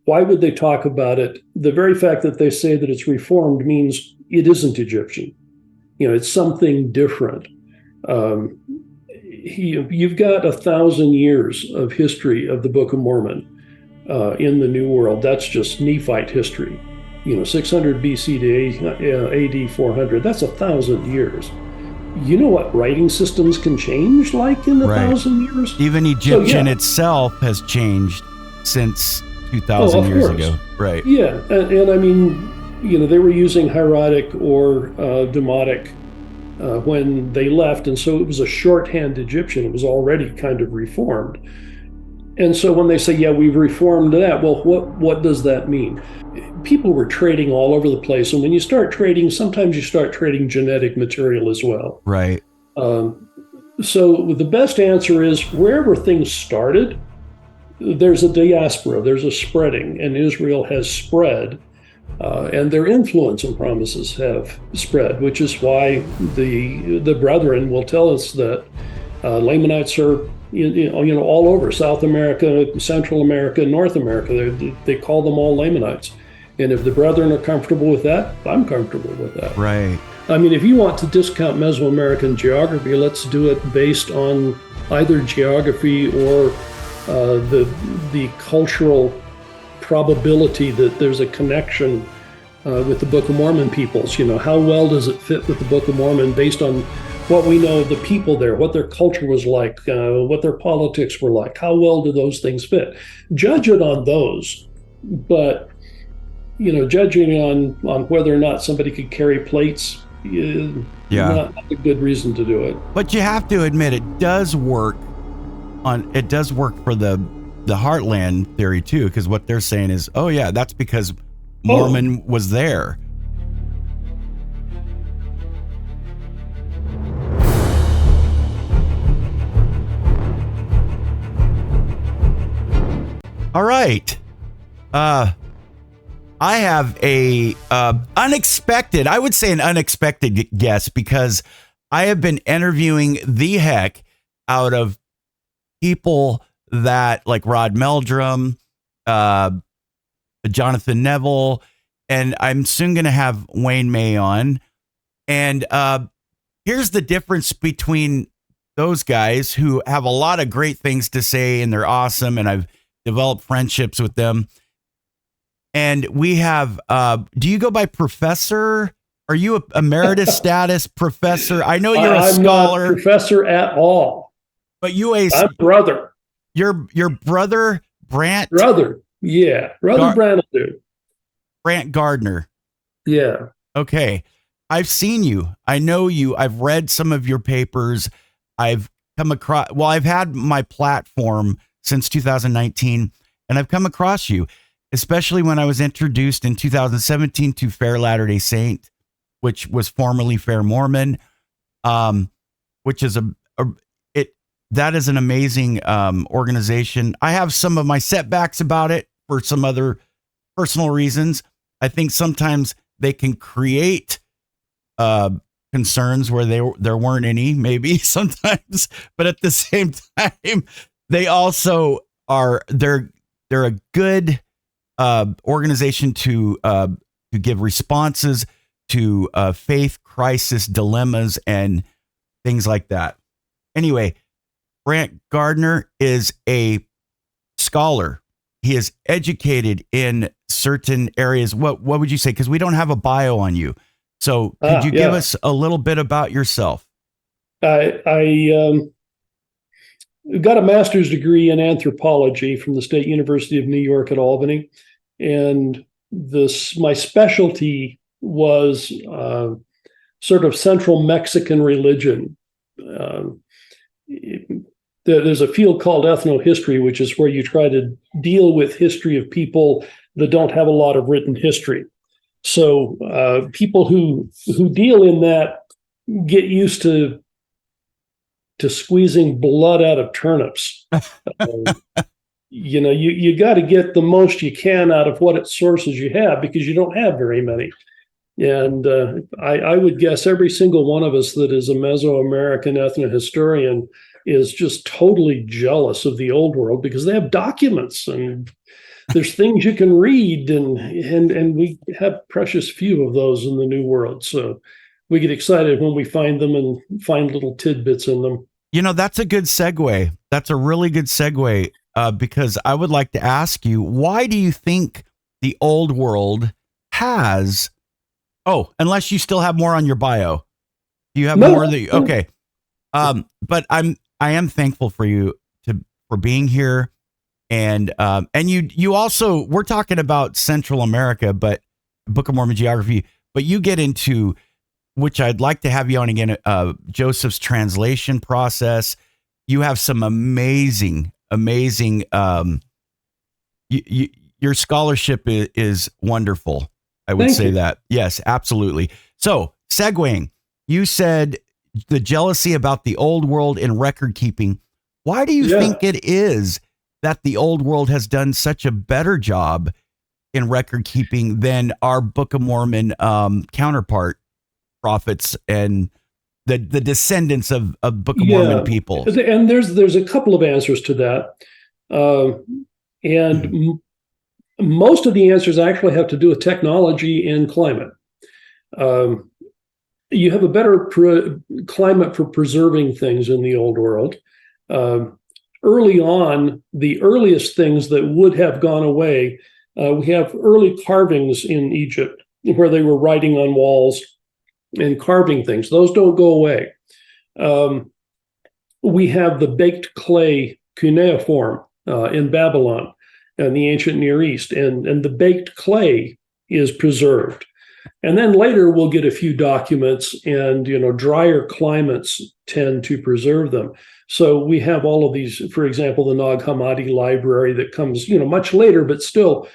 why would they talk about it? The very fact that they say that it's reformed means it isn't Egyptian. It's something different. You've got 1,000 years of history of the Book of Mormon in the New World. That's just Nephite history. 600 BC to AD 400. That's 1,000 years. You know what writing systems can change like in 1,000 years? Even Egyptian itself has changed since 2,000 years ago. Right. Yeah. And I mean, they were using hieratic or Demotic when they left. And so it was a shorthand Egyptian. It was already kind of reformed. And so when they say, yeah, we've reformed that, well, what does that mean? People were trading all over the place. And when you start trading, sometimes you start trading genetic material as well. Right. So the best answer is wherever things started, there's a diaspora, there's a spreading, and Israel has spread. And their influence and promises have spread, which is why the brethren will tell us that Lamanites are all over South America, Central America, North America. They call them all Lamanites. And if the brethren are comfortable with that, I'm comfortable with that. Right. I mean, if you want to discount Mesoamerican geography, let's do it based on either geography or the cultural probability that there's a connection with the Book of Mormon peoples. How well does it fit with the Book of Mormon based on what we know of the people there, what their culture was like, what their politics were like? How well do those things fit? Judge it on those, but judging on whether or not somebody could carry plates is not a good reason to do it. But you have to admit it does work for the heartland theory too, because what they're saying is, oh yeah, that's because Mormon was there. All right. I have a unexpected, I would say an unexpected guest, because I have been interviewing the heck out of people that like Rod Meldrum, Jonathan Neville, and I'm soon going to have Wayne May on. And here's the difference between those guys, who have a lot of great things to say and they're awesome, and I've developed friendships with them. And we have, do you go by professor? Are you a emeritus status professor? I know you're a scholar. I'm not professor at all. But I'm brother. Your brother, Brant? Brother, yeah. Brant will do. Brant Gardner. Yeah. Okay. I've seen you. I know you. I've read some of your papers. I've come across, I've had my platform since 2019, and I've come across you, especially when I was introduced in 2017 to Fair Latter-day Saint, which was formerly Fair Mormon, which is that is an amazing organization. I have some of my setbacks about it for some other personal reasons. I think sometimes they can create concerns where there weren't any, maybe sometimes, but at the same time, they also they're a good organization to give responses to faith crisis dilemmas and things like that. Anyway, Brant Gardner is a scholar. He is educated in certain areas. What would you say? Because we don't have a bio on you. So could you give us a little bit about yourself? I got a master's degree in anthropology from the State University of New York at Albany. And my specialty was sort of Central Mexican religion. There's a field called ethnohistory, which is where you try to deal with history of people that don't have a lot of written history. So people who deal in that get used to squeezing blood out of turnips. You got to get the most you can out of what sources you have, because you don't have very many. And I would guess every single one of us that is a Mesoamerican ethnohistorian is just totally jealous of the old world, because they have documents and there's things you can read, and we have precious few of those in the New World. So we get excited when we find them and find little tidbits in them. That's a good segue. That's a really good segue, because I would like to ask you, why do you think the Old World has? Oh, unless you still have more on your bio. Do you have more that okay. But I am thankful for you for being here. And you also, we're talking about Central America, but Book of Mormon geography, but you get into, which I'd like to have you on again, Joseph's translation process. You have some amazing, your scholarship is wonderful. I would say that. Yes, absolutely. So segueing, you said the jealousy about the Old World in record keeping. Why do you think it is that the Old World has done such a better job in record keeping than our Book of Mormon counterpart prophets and the descendants of Book of Mormon people? And there's a couple of answers to that. Most of the answers actually have to do with technology and climate. You have a better climate for preserving things in the Old World. Early on, the earliest things that would have gone away, we have early carvings in Egypt where they were writing on walls and carving things. Those don't go away. We have the baked clay cuneiform in Babylon and the ancient Near East, and the baked clay is preserved. And then later we'll get a few documents, and drier climates tend to preserve them. So we have all of these, for example, the Nag Hammadi library that comes, much later, but still,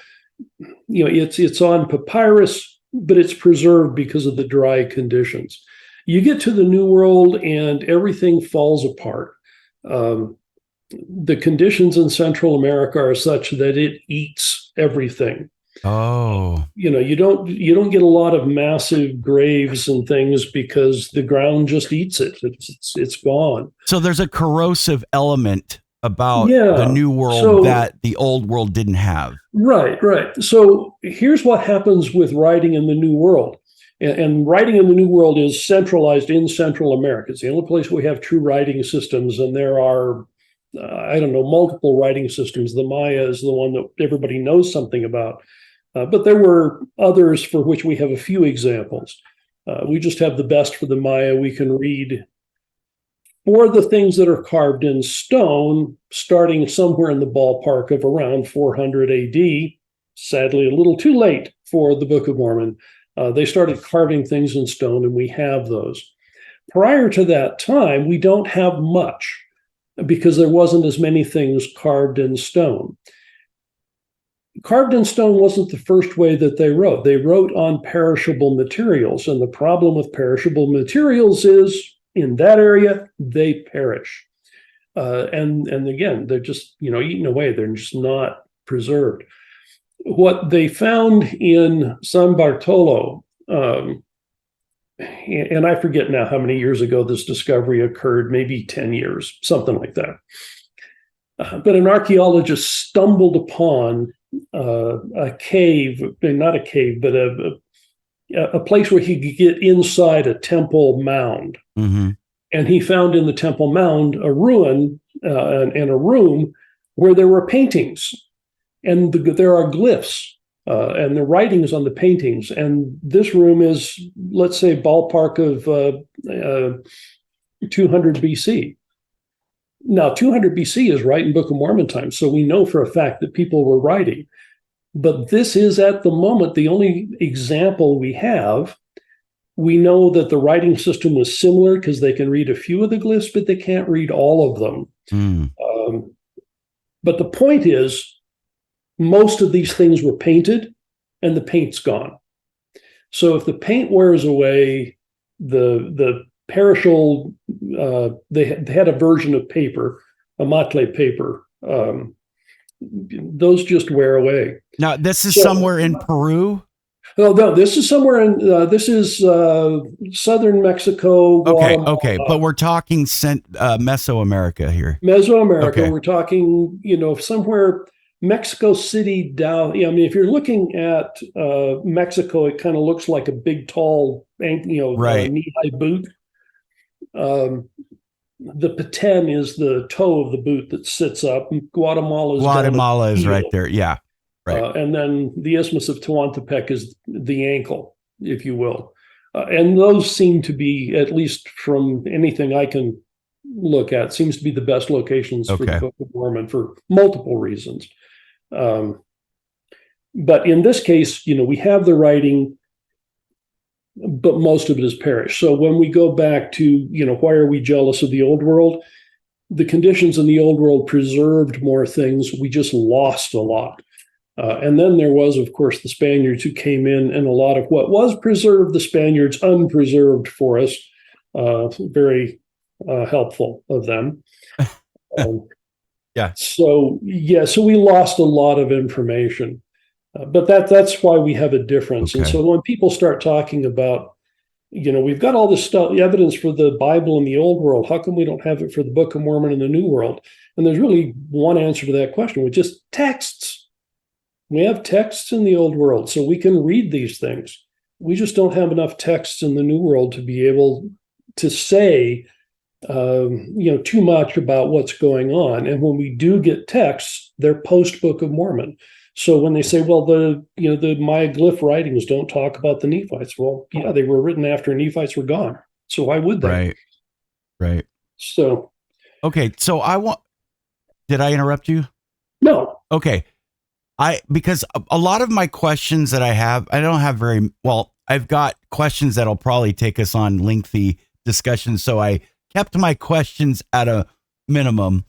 it's on papyrus, but it's preserved because of the dry conditions. You get to the New World and everything falls apart. The conditions in Central America are such that it eats everything. Oh, you don't get a lot of massive graves and things because the ground just eats it. It's gone. So there's a corrosive element about the New World that the Old World didn't have. Right. So here's what happens with writing in the New World. And writing in the New World is centralized in Central America. It's the only place we have true writing systems, and there are multiple writing systems. The Maya is the one that everybody knows something about. But there were others for which we have a few examples. We just have the best for the Maya. We can read for the things that are carved in stone, starting somewhere in the ballpark of around 400 AD. Sadly, a little too late for the Book of Mormon. They started carving things in stone, and we have those. Prior to that time, we don't have much because there wasn't as many things carved in stone. Carved in stone wasn't the first way that they wrote. They wrote on perishable materials. And the problem with perishable materials is in that area, they perish. And again, they're just, eaten away. They're just not preserved. What they found in San Bartolo, and I forget now how many years ago this discovery occurred, maybe 10 years, something like that. But an archaeologist stumbled upon a cave, not a cave, but a place where he could get inside a temple mound. Mm-hmm. And he found in the temple mound a ruin and a room where there were paintings, and there are glyphs and the writings on the paintings. And this room is, let's say, ballpark of 200 BC. Now, 200 BC is right in Book of Mormon time, so we know for a fact that people were writing. But this is, at the moment, the only example we have. We know that the writing system was similar because they can read a few of the glyphs, but they can't read all of them. But the point is, most of these things were painted, and the paint's gone. So if the paint wears away, the perishable, they had a version of paper, a matle paper. Those just wear away. Now, this is somewhere in Peru? Oh, no, this is somewhere in, this is southern Mexico. Okay. But we're talking MESO America here. MESO America. Okay. We're talking, somewhere Mexico City down. I mean, if you're looking at Mexico, it kind of looks like a big, tall, Right. knee-high boot. The paten is the toe of the boot that sits up. Guatemala is down at Guatemala the is right heel. there. Yeah. Right. And then the Isthmus of Tehuantepec is the ankle, if you will. And those seem to be, at least from anything I can look at, seems to be the best locations for the Okay. Book of Mormon for multiple reasons. But in this case, we have the writing, but most of it is perished. So when we go back to, why are we jealous of the old world? The conditions in the old world preserved more things. We just lost a lot. And then there was, of course, the Spaniards who came in, and a lot of what was preserved, the Spaniards unpreserved for us. Very helpful of them. Yeah. So we lost a lot of information. But that's why we have a difference. Okay. And so when people start talking about, we've got all this stuff, evidence for the Bible in the old world, how come we don't have it for the Book of Mormon in the new world? And there's really one answer to that question, which is texts. We have texts in the old world, so we can read these things. We just don't have enough texts in the new world to be able to say, too much about what's going on. And when we do get texts, they're post Book of Mormon. So when they say, well, the Maya glyph writings don't talk about the Nephites. Well, yeah, they were written after Nephites were gone. So why would they? Right. So. Okay. So did I interrupt you? No. Okay. Because a lot of my questions that I have, I don't have I've got questions that'll probably take us on lengthy discussions. So I kept my questions at a minimum,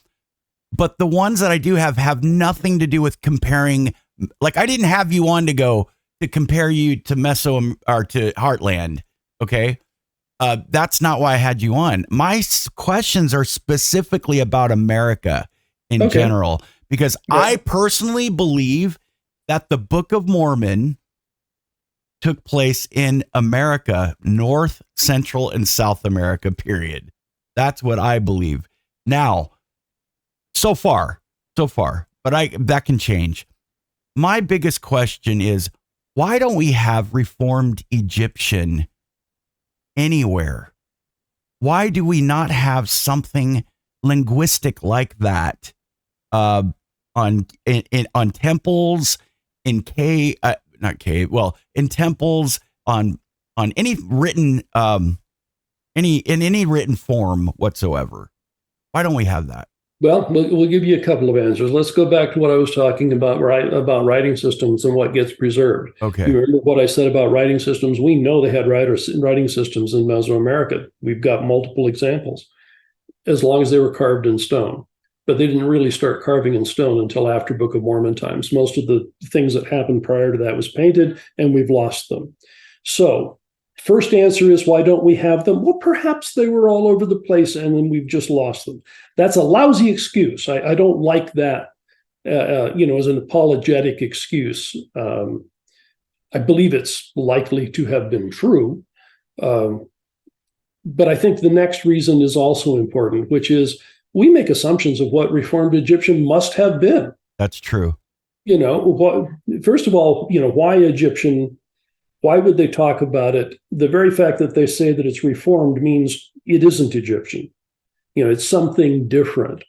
but the ones that I do have nothing to do with comparing. Like, I didn't have you on to compare you to Meso or to Heartland. Okay. That's not why I had you on. My questions are specifically about America in general. Because I personally believe that the Book of Mormon took place in America, North, Central, and South America, period. That's what I believe. Now, so far, but that can change. My biggest question is, why don't we have Reformed Egyptian anywhere? Why do we not have something linguistic like that? On temples, in temples, on any written any written form whatsoever. Why don't we have that? Well, we'll give you a couple of answers. Let's go back to what I was talking about, about writing systems and what gets preserved. Okay. You remember what I said about writing systems? We know they had writing systems in Mesoamerica. We've got multiple examples, as long as they were carved in stone. But they didn't really start carving in stone until after Book of Mormon times. Most of the things that happened prior to that was painted, and we've lost them. So first answer is, why don't we have them? Well, perhaps they were all over the place and then we've just lost them. That's a lousy excuse. I don't like that, as an apologetic excuse. I believe it's likely to have been true. But I think the next reason is also important, which is, we make assumptions of what Reformed Egyptian must have been. That's true. First of all, why Egyptian? Why would they talk about it? The very fact that they say that it's Reformed means it isn't Egyptian. It's something different.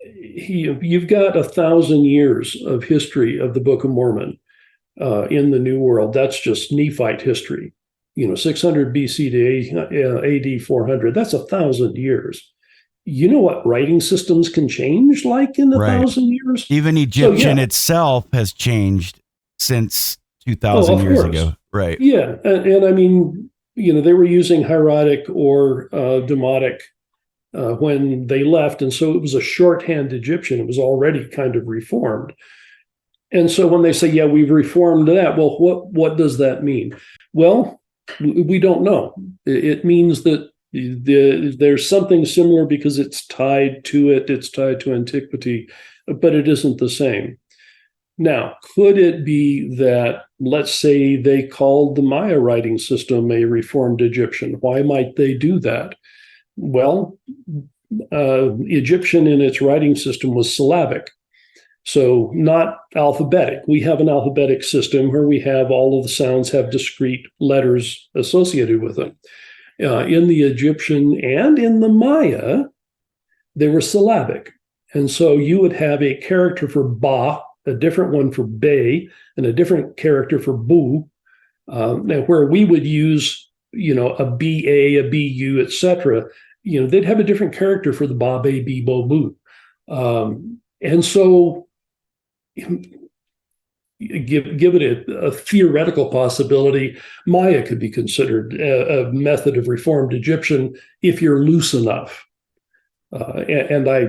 You've got 1,000 years of history of the Book of Mormon in the New World. That's just Nephite history. 600 BC to AD 400. That's 1,000 years. You know what writing systems can change like in 1,000 years? Even Egyptian itself has changed since 2,000 years ago. Right. Yeah. And I mean, they were using hieratic or demotic when they left. And so it was a shorthand Egyptian. It was already kind of reformed. And so when they say, yeah, we've reformed that, well, what does that mean? Well, we don't know. It means that there's something similar because it's tied to antiquity, but it isn't the same. Now, could it be that, let's say, they called the Maya writing system a reformed Egyptian? Why might they do that? Well, Egyptian in its writing system was syllabic. So not alphabetic. We have an alphabetic system where we have all of the sounds have discrete letters associated with them. In the Egyptian and in the Maya, they were syllabic. And so you would have a character for ba, a different one for be, and a different character for bu, where we would use, a ba, a bu, etc. They'd have a different character for the ba, be, bi, bo, bu. And so give it a theoretical possibility. Maya could be considered a method of Reformed Egyptian if you're loose enough. And I,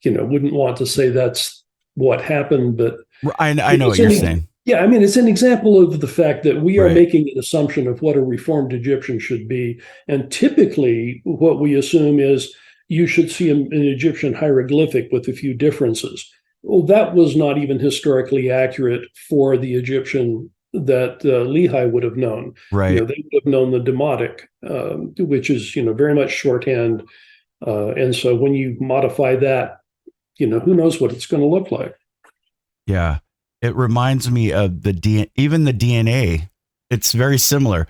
wouldn't want to say that's what happened, but I know what you're saying. Yeah, I mean, it's an example of the fact that we are Right. making an assumption of what a Reformed Egyptian should be. And typically what we assume is you should see an Egyptian hieroglyphic with a few differences. Well, that was not even historically accurate for the Egyptian that Lehi would have known. Right. They would have known the Demotic, which is, very much shorthand. And so when you modify that, who knows what it's going to look like. Yeah. It reminds me of even the DNA. It's very similar.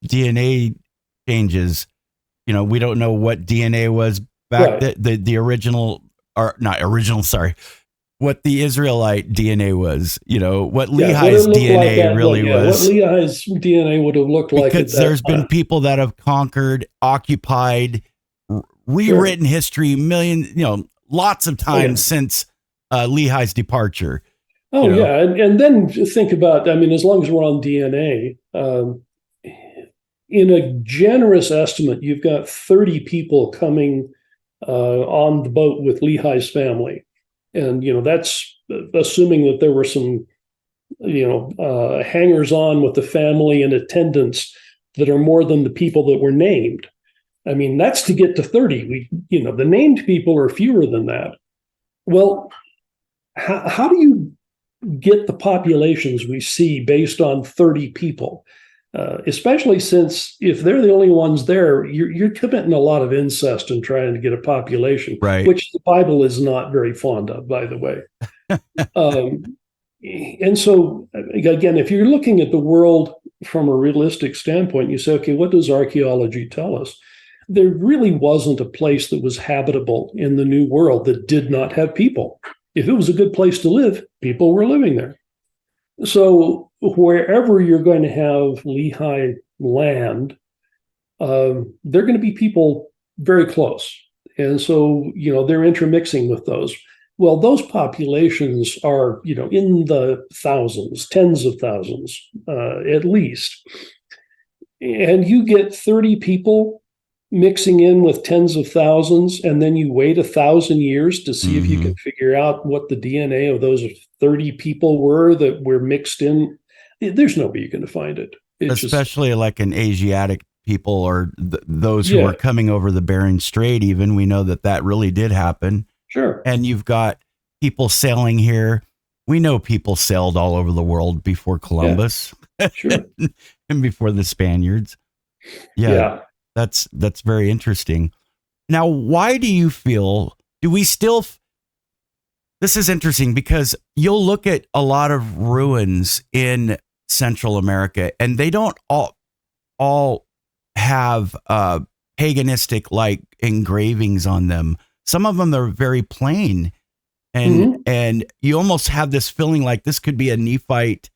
DNA changes. We don't know what DNA was back Right. the original, or not original, sorry. What the Israelite DNA was, what Lehi's DNA really was. What Lehi's DNA would have looked like. Because there's been people that have conquered, occupied, rewritten history lots of times since Lehi's departure. Oh, yeah. And then think about, as long as we're on DNA, in a generous estimate, you've got 30 people coming on the boat with Lehi's family. And, that's assuming that there were some, hangers on with the family and attendants that are more than the people that were named. That's to get to 30. The named people are fewer than that. Well, how do you get the populations we see based on 30 people? Especially since if they're the only ones there, you're committing a lot of incest and trying to get a population, right? Which the Bible is not very fond of, by the way. And so, again, if you're looking at the world from a realistic standpoint, you say, okay, what does archaeology tell us? There really wasn't a place that was habitable in the New World that did not have people. If it was a good place to live, people were living there. So wherever you're going to have Lehi land, they're going to be people very close. And so, they're intermixing with those. Well, those populations are, in the thousands, tens of thousands, at least. And you get 30 people mixing in with tens of thousands, and then you wait 1,000 years to see if you can figure out what the DNA of those 30 people were that were mixed in. There's no way you're going to find it. Especially like an Asiatic people or those who are coming over the Bering Strait. Even we know that really did happen. Sure. And you've got people sailing here. We know people sailed all over the world before Columbus, sure. and before the Spaniards. Yeah. That's very interesting. Now, why do you feel, this is interesting because you'll look at a lot of ruins in Central America and they don't all have paganistic like engravings on them. Some of them are very plain and you almost have this feeling like this could be a Nephite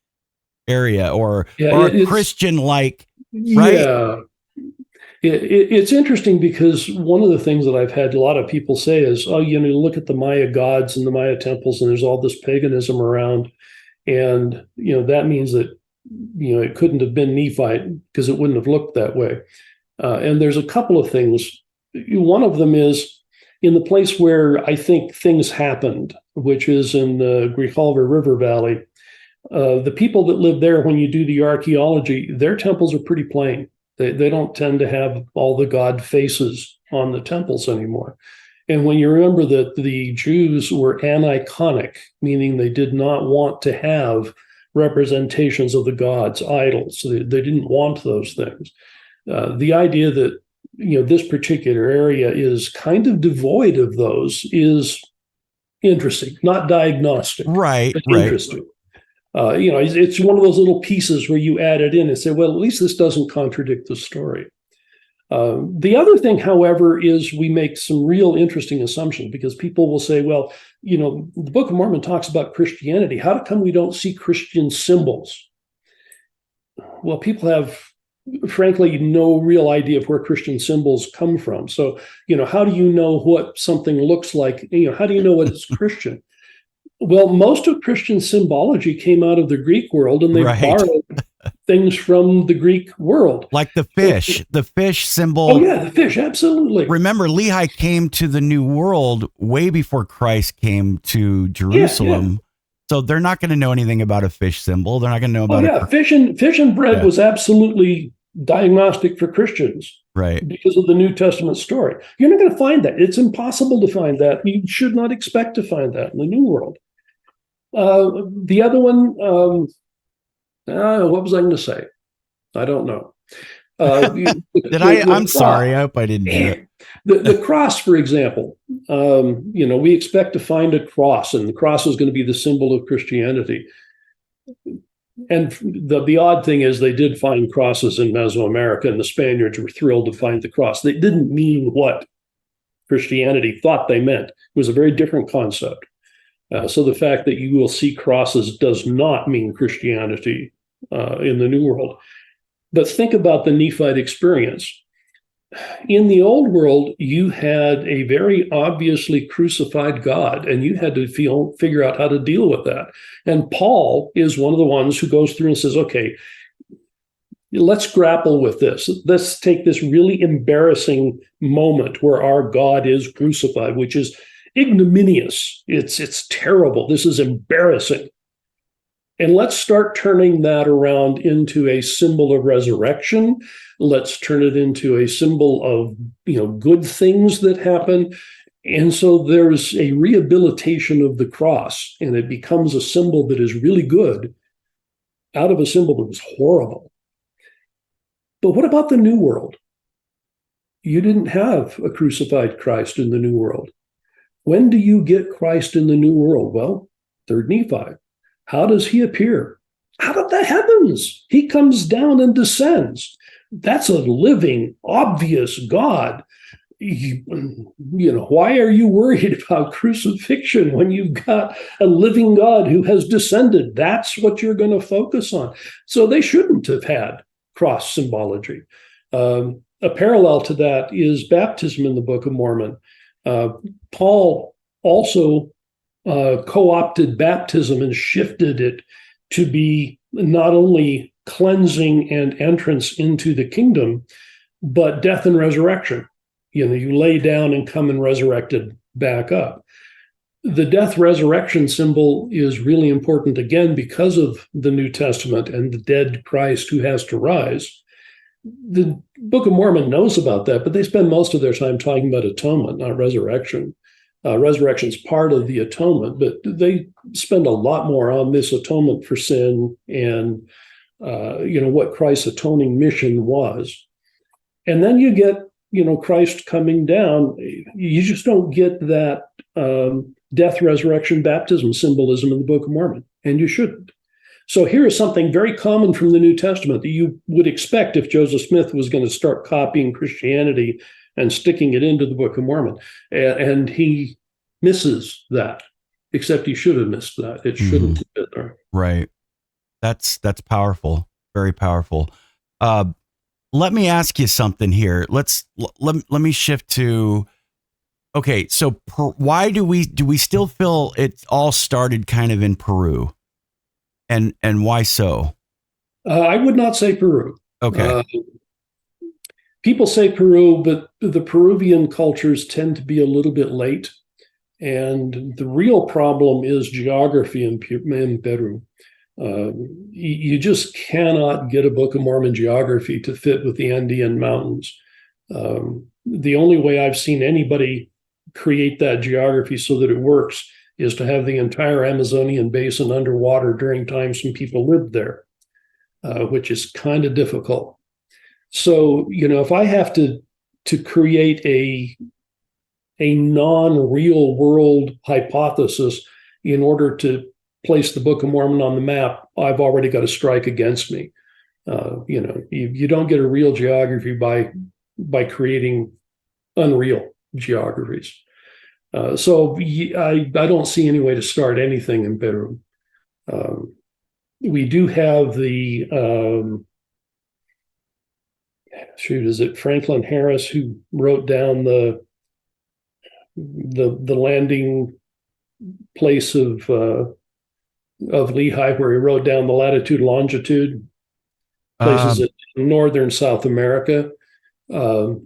area or a Christian like, right? Yeah. It's interesting because one of the things that I've had a lot of people say is, look at the Maya gods and the Maya temples, and there's all this paganism around. And, that means that, it couldn't have been Nephite because it wouldn't have looked that way. And there's a couple of things. One of them is in the place where I think things happened, which is in the Grijalva River Valley. The people that live there, when you do the archaeology, their temples are pretty plain. They don't tend to have all the god faces on the temples anymore. And when you remember that the Jews were aniconic, meaning they did not want to have representations of the gods, idols. They didn't want those things. The idea that this particular area is kind of devoid of those is interesting, not diagnostic, Right, but right. interesting. It's one of those little pieces where you add it in and say, well, at least this doesn't contradict the story. The other thing, however, is we make some real interesting assumptions, because people will say, well, the Book of Mormon talks about Christianity. How come we don't see Christian symbols? Well, people have, frankly, no real idea of where Christian symbols come from. So, how do you know what something looks like? How do you know what is Christian? Well, most of Christian symbology came out of the Greek world, and they Right. borrowed things from the Greek world. Like the fish symbol. Oh, yeah, the fish, absolutely. Remember, Lehi came to the New World way before Christ came to Jerusalem. Yeah. So they're not going to know anything about a fish symbol. They're not going to know about fish and bread was absolutely diagnostic for Christians. Right. Because of the New Testament story. You're not going to find that. It's impossible to find that. You should not expect to find that in the New World. The other one, what was I going to say? I don't know. I'm sorry. I hope I didn't do it. The cross, for example, we expect to find a cross, and the cross is going to be the symbol of Christianity. And the odd thing is they did find crosses in Mesoamerica, and the Spaniards were thrilled to find the cross. They didn't mean what Christianity thought they meant. It was a very different concept. So the fact that you will see crosses does not mean Christianity in the New World. But think about the Nephite experience. In the old world, you had a very obviously crucified God, and you had to figure out how to deal with that. And Paul is one of the ones who goes through and says, okay, let's grapple with this. Let's take this really embarrassing moment where our God is crucified, which is ignominious. It's terrible. This is embarrassing. And let's start turning that around into a symbol of resurrection. Let's turn it into a symbol of, good things that happen. And so there's a rehabilitation of the cross, and it becomes a symbol that is really good out of a symbol that was horrible. But what about the New World? You didn't have a crucified Christ in the New World. When do you get Christ in the New World? Well, 3rd Nephi. How does he appear? Out of the heavens. He comes down and descends. That's a living, obvious God. Why are you worried about crucifixion when you've got a living God who has descended? That's what you're going to focus on. So they shouldn't have had cross symbology. A parallel to that is baptism in the Book of Mormon. Paul also co-opted baptism and shifted it to be not only cleansing and entrance into the kingdom, but death and resurrection. You lay down and come and resurrected back up. The death resurrection symbol is really important, again, because of the New Testament and the dead Christ who has to rise. The Book of Mormon knows about that, but they spend most of their time talking about atonement, not resurrection. Resurrection is part of the atonement, but they spend a lot more on this atonement for sin and what Christ's atoning mission was. And then you get Christ coming down. You just don't get that death, resurrection, baptism symbolism in the Book of Mormon, and you shouldn't. So here is something very common from the New Testament that you would expect if Joseph Smith was going to start copying Christianity and sticking it into the Book of Mormon. And he misses that, except he should have missed that. It shouldn't have been there. Right. That's powerful. Very powerful. Let me ask you something here. Let me shift to, okay, so why do we still feel it all started kind of in Peru? And why so? I would not say Peru. Okay. People say Peru, but the Peruvian cultures tend to be a little bit late. And the real problem is geography in Peru. You just cannot get a Book of Mormon geography to fit with the Andean mountains. The only way I've seen anybody create that geography so that it works is to have the entire Amazonian basin underwater during times when people lived there, which is kind of difficult. So, if I have to create a non-real world hypothesis in order to place the Book of Mormon on the map, I've already got a strike against me. You don't get a real geography by creating unreal geographies. So I don't see any way to start anything in Peru. We do have is it Franklin Harris who wrote down the landing place of Lehi, where he wrote down the latitude, longitude, places in northern South America. That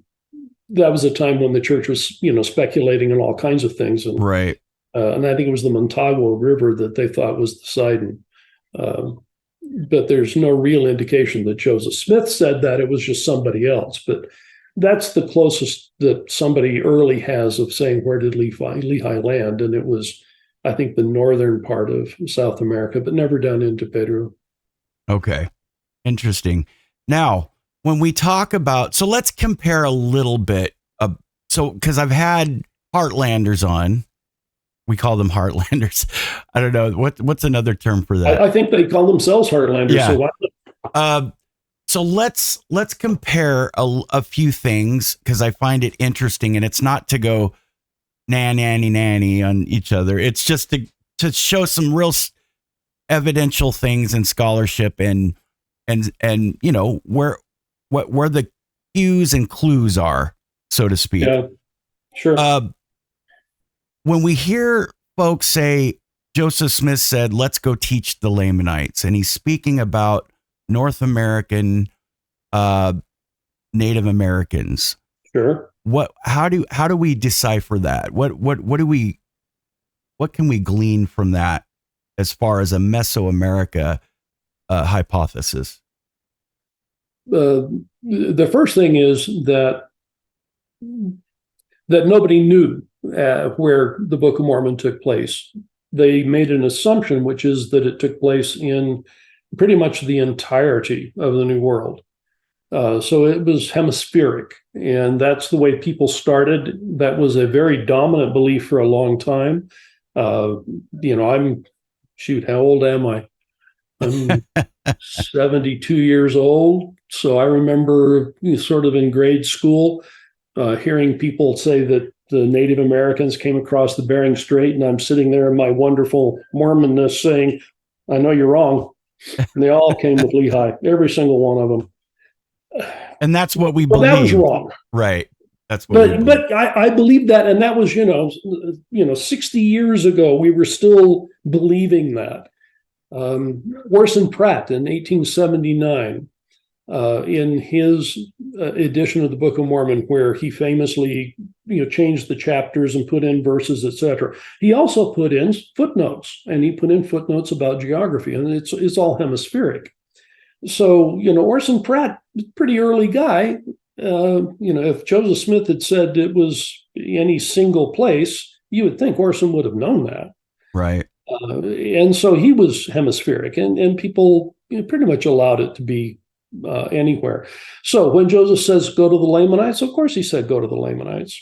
was a time when the church was, speculating on all kinds of things. And, right. And I think it was the Montagua River that they thought was the site. But there's no real indication that Joseph Smith said that. It was just somebody else. But that's the closest that somebody early has of saying, where did Lehi land? And it was, I think, the northern part of South America, but never down into Peru. Okay. Interesting. Now, when we talk about, so let's compare a little bit. Because I've had Heartlanders on. We call them Heartlanders. I don't know. What's another term for that? I think they call themselves Heartlanders. Yeah. So So let's compare a few things, because I find it interesting, and it's not to go nanny on each other. It's just to show some real evidential things in scholarship and where the cues and clues are, so to speak. Yeah, sure. When we hear folks say Joseph Smith said, "Let's go teach the Lamanites," and he's speaking about North American Native Americans. Sure. How do we decipher that? What can we glean from that as far as a MESO America hypothesis? The first thing is that nobody knew where the Book of Mormon took place. They made an assumption, which is that it took place in pretty much the entirety of the New World. So it was hemispheric, and that's the way people started. That was a very dominant belief for a long time. How old am I? I'm 72 years old. So I remember sort of in grade school hearing people say that the Native Americans came across the Bering Strait, and I'm sitting there in my wonderful Mormonness saying, I know you're wrong. And they all came with Lehi, every single one of them. And that's what we believe. That was wrong. Right. That's what but I believe that. And that was, 60 years ago, we were still believing that. Orson Pratt in 1879, in his edition of the Book of Mormon, where he famously changed the chapters and put in verses, etc. He also put in footnotes, and he put in footnotes about geography, and it's all hemispheric. So Orson Pratt, pretty early guy. If Joseph Smith had said it was any single place, you would think Orson would have known that, right? And so he was hemispheric, and people pretty much allowed it to be anywhere. So when Joseph says go to the Lamanites, of course he said go to the Lamanites.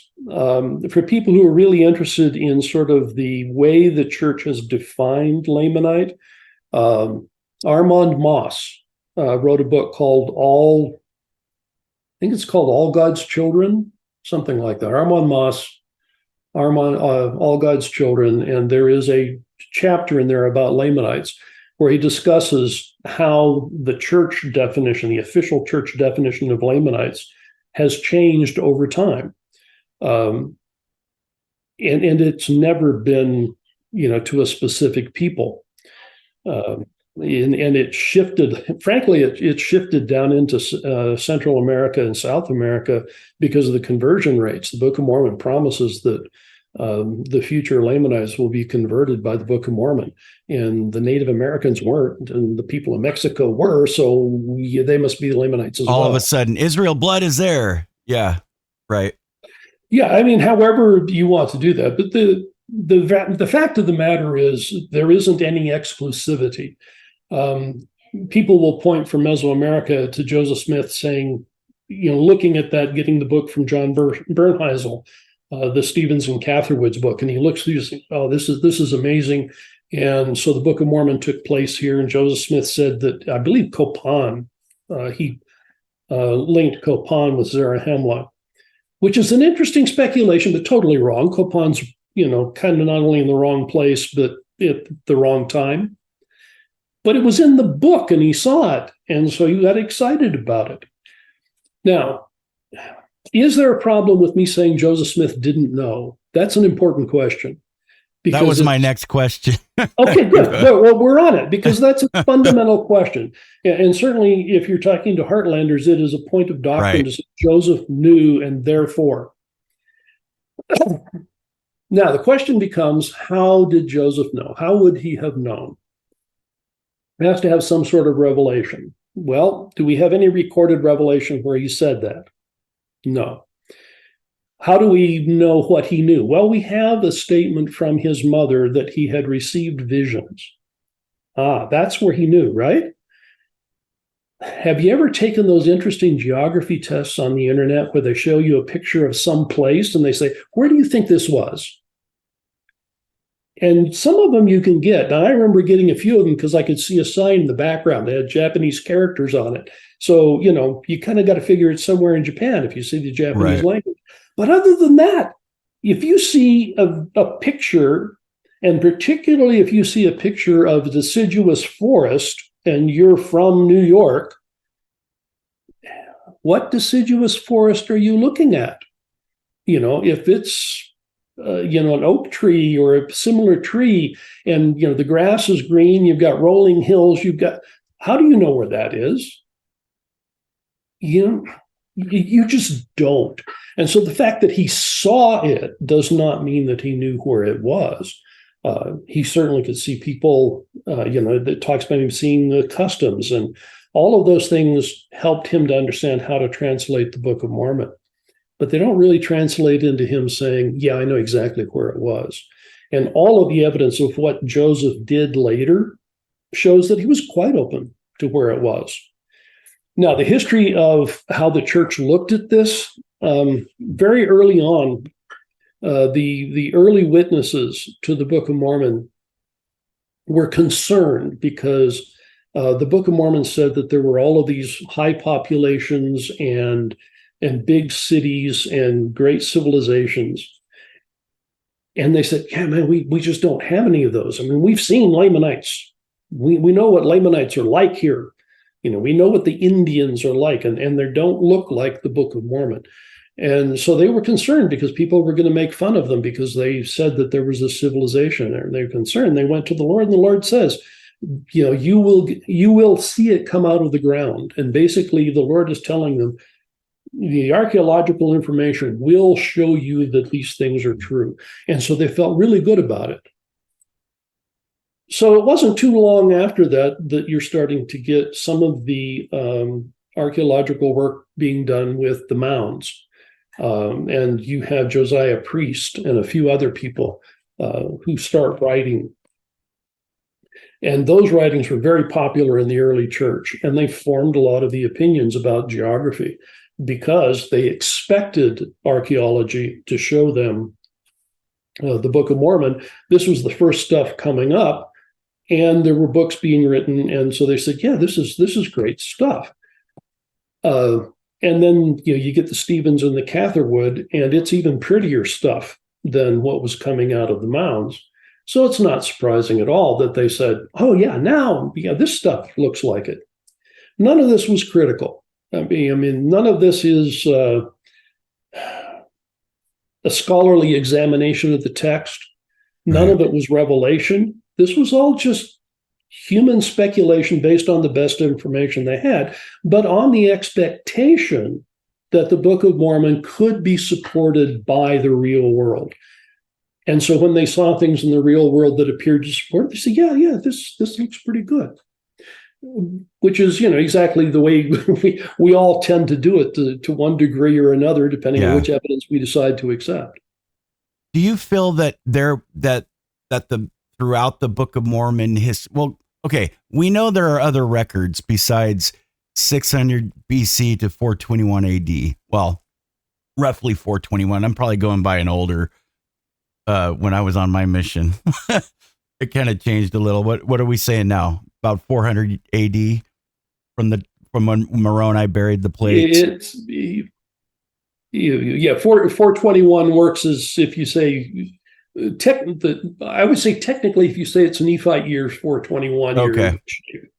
For people who are really interested in sort of the way the church has defined Lamanite, Armand Moss wrote a book called All God's Children, something like that. Armand Moss, All God's Children, and there is a chapter in there about Lamanites where he discusses how the church definition, the official church definition of Lamanites, has changed over time. And it's never been, to a specific people. And it shifted, frankly, it shifted down into Central America and South America because of the conversion rates. The Book of Mormon promises that the future Lamanites will be converted by the Book of Mormon, and the Native Americans weren't, and the people of Mexico were, so they must be the Lamanites as well. All of a sudden, Israel blood is there. Yeah, right. Yeah, I mean, however you want to do that, but the fact of the matter is there isn't any exclusivity. People will point from Mesoamerica to Joseph Smith saying, looking at that, getting the book from John Bernheisel, the Stevens and Catherwood's book, and he looks through, oh, this is amazing. And so the Book of Mormon took place here, and Joseph Smith said that, I believe Copan, he linked Copan with Zarahemla, which is an interesting speculation, but totally wrong. Copan's, kind of not only in the wrong place, but at the wrong time. But it was in the book, and he saw it, and so he got excited about it. Now, is there a problem with me saying Joseph Smith didn't know? That's an important question. That was my next question. Okay, good. Well, we're on it, because that's a fundamental question. And certainly, if you're talking to Heartlanders, it is a point of doctrine to say Joseph knew, and therefore. Now, the question becomes, how did Joseph know? How would he have known? He has to have some sort of revelation. Well, do we have any recorded revelation where he said that? No. How do we know what he knew? Well, we have a statement from his mother that he had received visions. That's where he knew, right? Have you ever taken those interesting geography tests on the internet where they show you a picture of some place and they say, where do you think this was? And some of them you can get. Now, I remember getting a few of them because I could see a sign in the background. They had Japanese characters on it. So, you kind of got to figure it's somewhere in Japan if you see the Japanese language. But other than that, if you see a picture, and particularly if you see a picture of deciduous forest and you're from New York, what deciduous forest are you looking at? If it's an oak tree or a similar tree, and the grass is green, you've got rolling hills, how do you know where that is? You just don't. And so the fact that he saw it does not mean that he knew where it was. He certainly could see people, that talks about him seeing the customs, and all of those things helped him to understand how to translate the Book of Mormon. But they don't really translate into him saying, yeah, I know exactly where it was. And all of the evidence of what Joseph did later shows that he was quite open to where it was. Now, the history of how the church looked at this, very early on, the early witnesses to the Book of Mormon were concerned because the Book of Mormon said that there were all of these high populations and big cities and great civilizations. And they said, yeah, man, we just don't have any of those. I mean, we've seen Lamanites. We know what Lamanites are like here. We know what the Indians are like, and they don't look like the Book of Mormon. And so they were concerned because people were going to make fun of them because they said that there was a civilization there. They were concerned. They went to the Lord, and the Lord says, you will see it come out of the ground. And basically, the Lord is telling them, the archaeological information will show you that these things are true. And so they felt really good about it. So it wasn't too long after that you're starting to get some of the archaeological work being done with the mounds. And you have Josiah Priest and a few other people who start writing. And those writings were very popular in the early church, and they formed a lot of the opinions about geography because they expected archaeology to show them the Book of Mormon. This was the first stuff coming up, and there were books being written, and so they said, yeah, this is great stuff. And then you get the Stevens and the Catherwood, and it's even prettier stuff than what was coming out of the mounds. So it's not surprising at all that they said, oh yeah, now this stuff looks like it. None of this was critical. I mean, none of this is a scholarly examination of the text. None of it was revelation. This was all just human speculation based on the best information they had, but on the expectation that the Book of Mormon could be supported by the real world. And so when they saw things in the real world that appeared to support, they said, yeah, this looks pretty good. Which is, exactly the way we all tend to do it to one degree or another, depending on which evidence we decide to accept. Do you feel that throughout the Book of Mormon we know there are other records besides 600 BC to 421 AD. Well, roughly 421. I'm probably going by an older, when I was on my mission. It kind of changed a little. What are we saying now? About 400 AD from when Moroni buried the plates. It's yeah, 421 works as if you say I would say technically if you say it's Nephite years 421 Okay.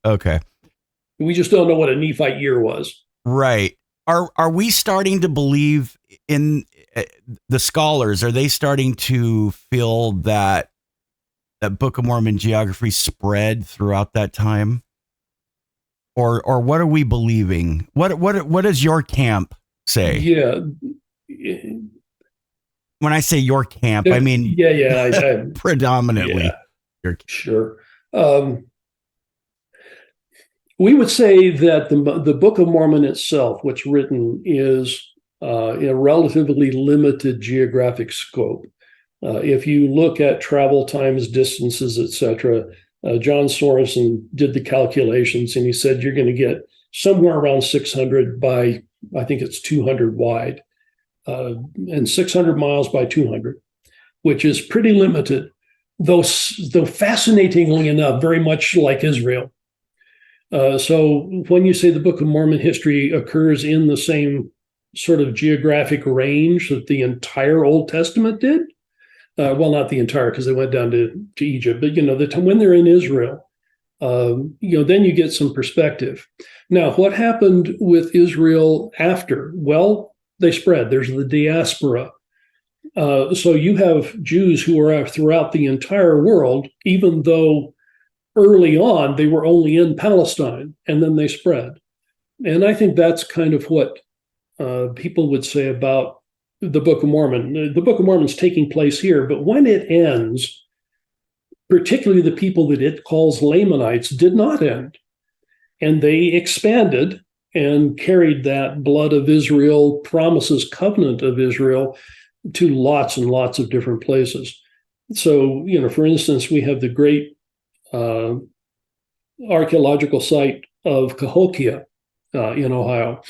Okay. We just don't know what a Nephite year was. Right. Are we starting to believe in the scholars? Are they starting to feel that Book of Mormon geography spread throughout that time? Or what are we believing? What does your camp say? Yeah. When I say your camp, I mean predominantly. Yeah, sure. We would say that the Book of Mormon itself, what's written, is in a relatively limited geographic scope. If you look at travel times, distances, etc., John Sorensen did the calculations, and he said you're going to get somewhere around 600 by, I think it's 200 wide, and 600 miles by 200, which is pretty limited, though fascinatingly enough, very much like Israel. So when you say the Book of Mormon history occurs in the same sort of geographic range that the entire Old Testament did, well, not the entire, because they went down to Egypt, but the time when they're in Israel, then you get some perspective. Now, what happened with Israel after? Well, they spread. There's the diaspora. So you have Jews who are throughout the entire world, even though early on they were only in Palestine, and then they spread. And I think that's kind of what people would say about the Book of Mormon. The Book of Mormon is taking place here, but when it ends, particularly the people that it calls Lamanites did not end. And they expanded and carried that blood of Israel, promises, covenant of Israel to lots and lots of different places. So, for instance, we have the great archaeological site of Cahokia in Ohio.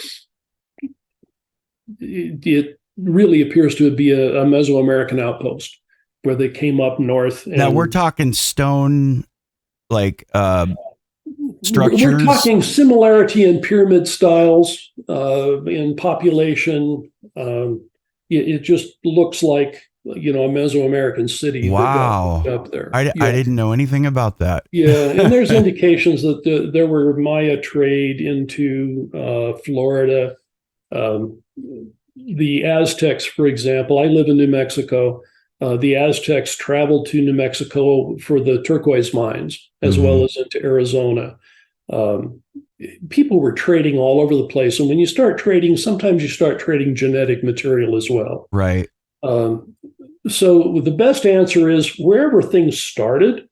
It really appears to be a Mesoamerican outpost where they came up north. Now we're talking stone, like structures. We're talking similarity in pyramid styles, in population. It just looks like a Mesoamerican city. Wow, up there. I didn't know anything about that. Yeah, and there's indications that there were Maya trade into Florida. The Aztecs, for example, I live in New Mexico. The Aztecs traveled to New Mexico for the turquoise mines, as well as into Arizona. People were trading all over the place. And when you start trading, sometimes you start trading genetic material as well. Right. So the best answer is wherever things started,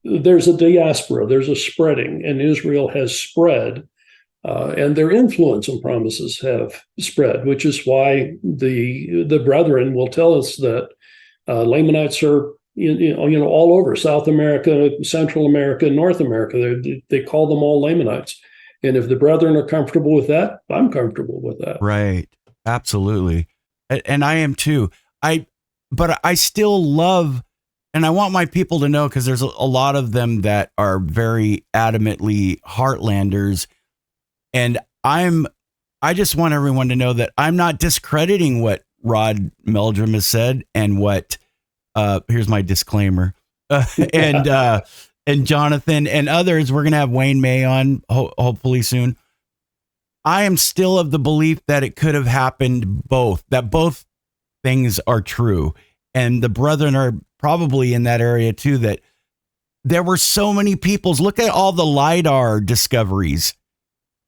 there's a diaspora, there's a spreading, and Israel has spread. And their influence and promises have spread, which is why the brethren will tell us that Lamanites are all over South America, Central America, North America. They call them all Lamanites. And if the brethren are comfortable with that, I'm comfortable with that. Right. Absolutely. And I am too. But I still love, and I want my people to know, because there's a lot of them that are very adamantly Heartlanders. And I just want everyone to know that I'm not discrediting what Rod Meldrum has said and what, here's my disclaimer, and Jonathan and others. We're going to have Wayne May on hopefully soon. I am still of the belief that it could have happened that both things are true. And the brethren are probably in that area too, that there were so many peoples. Look at all the LIDAR discoveries.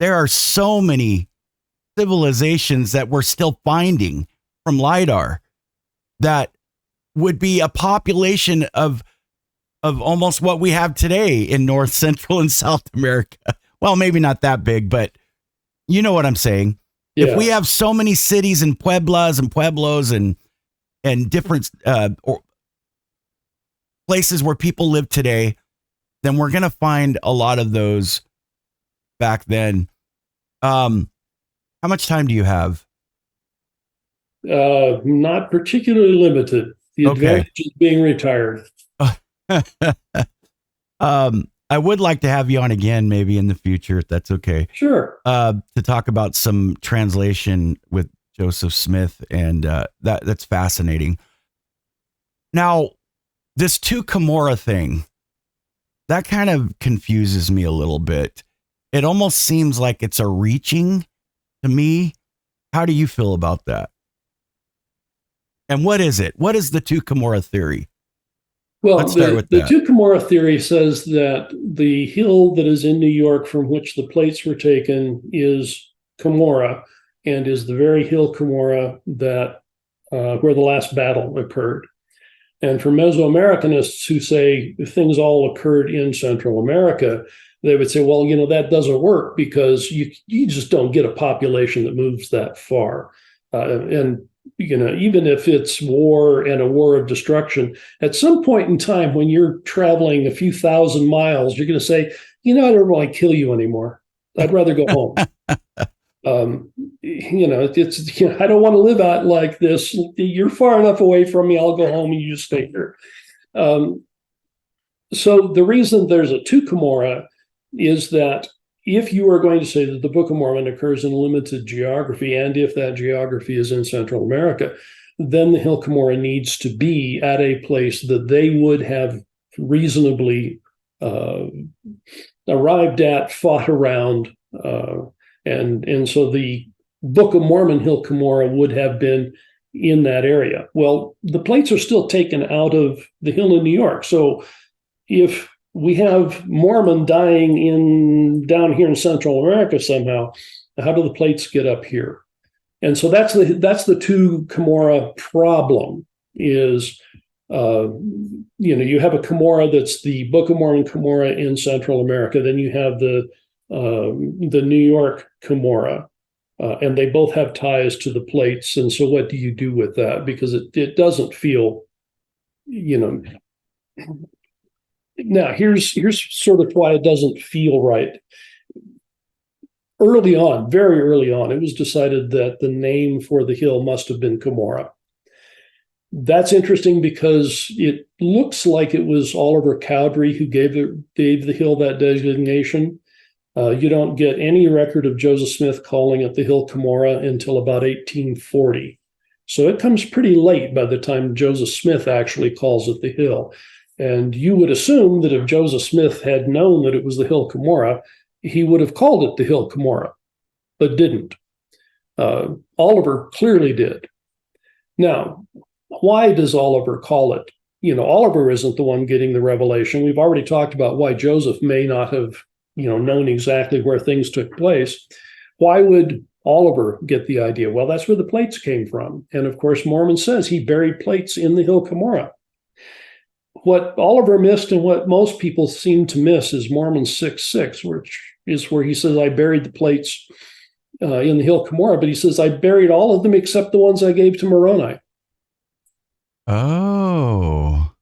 There are so many civilizations that we're still finding from LIDAR that would be a population of almost what we have today in North, Central, and South America. Well, maybe not that big, but you know what I'm saying. Yeah. If we have so many cities and pueblas and pueblos and different places where people live today, then we're going to find a lot of those back then. How much time do you have? Not particularly limited. The Okay. advantage is being retired. I would like to have you on again, maybe in the future, if that's okay, Sure. to talk about some translation with Joseph Smith, and that's fascinating. Now, this two Cumorah thing, that kind of confuses me a little bit. It almost seems like it's a reaching to me. How do you feel about that? And what is it? What is the two Cumorah theory? Well, Let's start with the that. two Cumorah theory says that the hill that is in New York from which the plates were taken is Cumorah, and is the very hill Cumorah that where the last battle occurred. And for Mesoamericanists who say things all occurred in Central America, they would say, well, that doesn't work because you just don't get a population that moves that far. And even if it's war and a war of destruction, at some point in time when you're traveling a few thousand miles, you're going to say, I don't want to kill you anymore. I'd rather go home. It's I don't want to live out like this. You're far enough away from me. I'll go home and you just stay here. So the reason there's a two Cumorah is that if you are going to say that the Book of Mormon occurs in limited geography, and if that geography is in Central America, then the hill Cumorah needs to be at a place that they would have reasonably arrived at, fought around, and so the Book of Mormon hill Cumorah would have been in that area. Well, the plates are still taken out of the hill in New York. So if we have Mormon dying down here in Central America somehow, how do the plates get up here? And so that's the two Cumorah problem is, you have a Cumorah that's the Book of Mormon Cumorah in Central America. Then you have the New York Cumorah, and they both have ties to the plates. And so what do you do with that? Because it doesn't feel, Now, here's sort of why it doesn't feel right. Early on, very early on, it was decided that the name for the hill must have been Cumorah. That's interesting because it looks like it was Oliver Cowdery who gave the hill that designation. You don't get any record of Joseph Smith calling it the hill Cumorah until about 1840. So it comes pretty late by the time Joseph Smith actually calls it the hill. And you would assume that if Joseph Smith had known that it was the hill Cumorah, he would have called it the hill Cumorah, but didn't. Oliver clearly did. Now, why does Oliver call it? Oliver isn't the one getting the revelation. We've already talked about why Joseph may not have, known exactly where things took place. Why would Oliver get the idea? Well, that's where the plates came from. And of course, Mormon says he buried plates in the hill Cumorah. What Oliver missed and what most people seem to miss is Mormon 6:6, which is where he says, I buried the plates in the hill Cumorah, but he says, I buried all of them except the ones I gave to Moroni. Oh.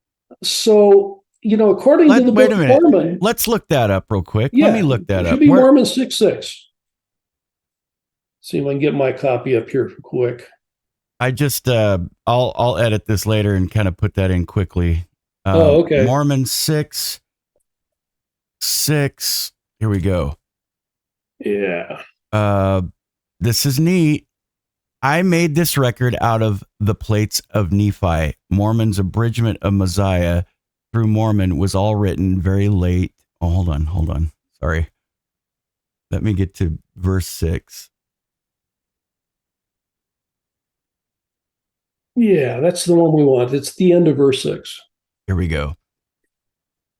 So, according to the Book of Mormon. Let's look that up real quick. Yeah, let me look that it up. Should be Mormon 6:6. See if I can get my copy up here quick. I just, I'll edit this later and kind of put that in quickly. Okay. Mormon 6:6. Here we go. Yeah. This is neat. I made this record out of the plates of Nephi. Mormon's abridgment of Mosiah through Mormon was all written very late. Oh, hold on. Sorry. Let me get to verse 6. Yeah, that's the one we want. It's the end of verse 6. Here we go.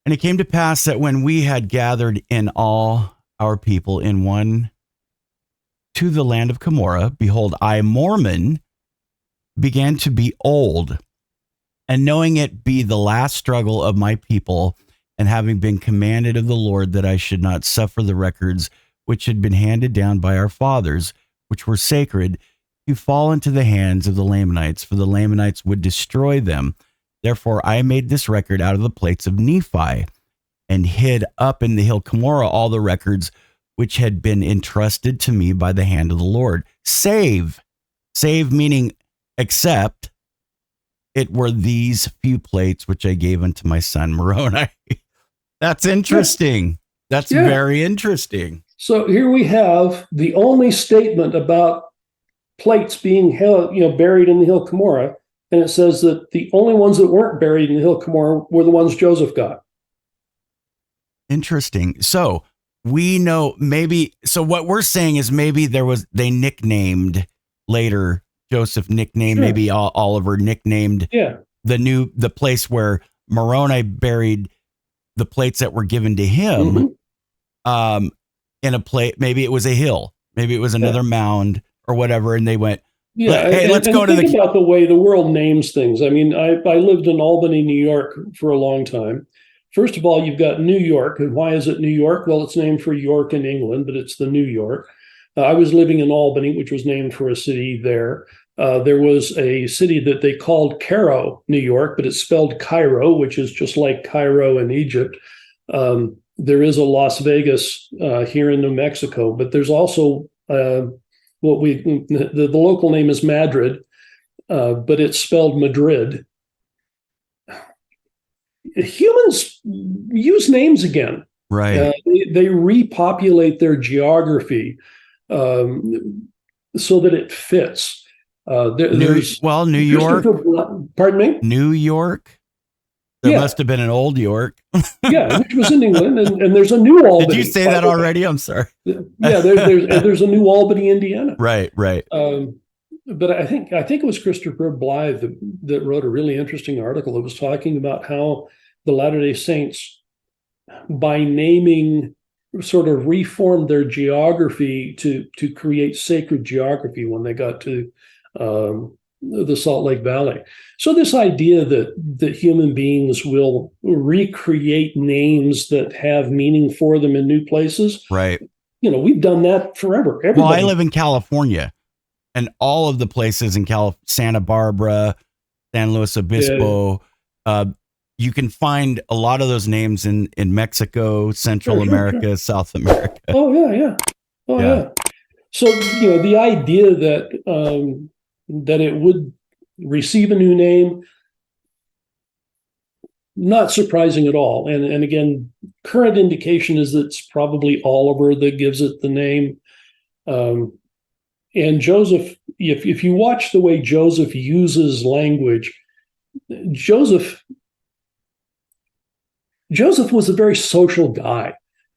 And it came to pass that when we had gathered in all our people in one to the land of Cumorah, behold, I, Mormon, began to be old, and knowing it be the last struggle of my people, and having been commanded of the Lord that I should not suffer the records which had been handed down by our fathers, which were sacred, to fall into the hands of the Lamanites, for the Lamanites would destroy them. Therefore I made this record out of the plates of Nephi, and hid up in the hill Cumorah all the records which had been entrusted to me by the hand of the Lord. Save meaning except it were these few plates which I gave unto my son Moroni. That's interesting. That's very interesting. So here we have the only statement about plates being held, buried in the hill Cumorah, and it says that the only ones that weren't buried in the hill Cumorah were the ones Joseph got. Interesting. So we know so what we're saying is maybe they nicknamed later, Joseph nicknamed, maybe Oliver nicknamed the place where Moroni buried the plates that were given to him in a plate. Maybe it was a hill, maybe it was another mound or whatever. And they went, hey, let's go to think about the way the world names things. I mean, I lived in Albany, New York for a long time. First of all, you've got New York. And why is it New York? Well, it's named for York in England, but it's the New York. I was living in Albany, which was named for a city there. There was a city that they called Cairo, New York, but it's spelled Cairo, which is just like Cairo in Egypt. There is a Las Vegas here in New Mexico, but there's also the local name is Madrid, but it's spelled Madrid. Humans use names again. Right. They repopulate their geography so that it fits. New York. Pardon me? New York. There must have been an old York. Which was in England, and there's a new Albany. Did you say that already? I'm sorry. There's a new Albany, Indiana. Right. But I think it was Christopher Blythe that wrote a really interesting article that was talking about how the Latter-day Saints, by naming, sort of reformed their geography to create sacred geography when they got to the Salt Lake Valley. So this idea that human beings will recreate names that have meaning for them in new places, right? We've done that forever. Well, I live in California, and all of the places in Santa Barbara, San Luis Obispo, you can find a lot of those names in Mexico, Central America, South America. Oh yeah. So the idea that it would receive a new name, not surprising at all. And again, current indication is that it's probably Oliver that gives it the name. And Joseph, if you watch the way Joseph uses language, Joseph was a very social guy,